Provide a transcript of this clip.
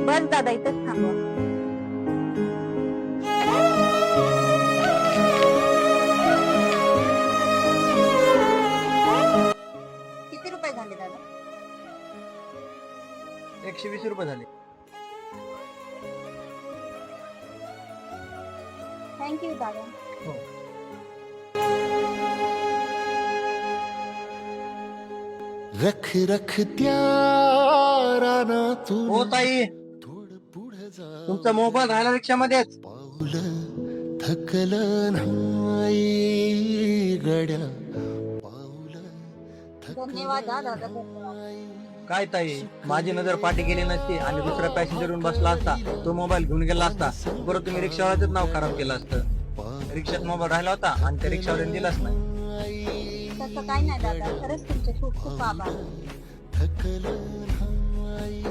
बस दादा इथंच थांबवा. किती रुपये झाले दादा? 120 रुपये झाले. थँक्यू दादा. हो. रख रख त्या रानातून हो ताई, थोड पुढे जा तुमचा मोबाईल राहिला रिक्षामध्येच. पाऊल थकलं नाही गड्या पाऊल धन्यवाद हा दादा, धन्यवाद. काय ताई, माझी नजर पाठी गेली नसती आणि दुसरा पॅसेंजर येऊन बसला असता, तो मोबाईल घेऊन गेला असता, बरं तुम्ही रिक्षावाल्याचं नाव खराब केलं असतं. रिक्षात मोबाईल राहिला होता आणि त्या रिक्षावाल्याने दिलाच नाही. तसं काही नाही दादा, खरंच तुमचे खूप खूप आभार. थकलं नाही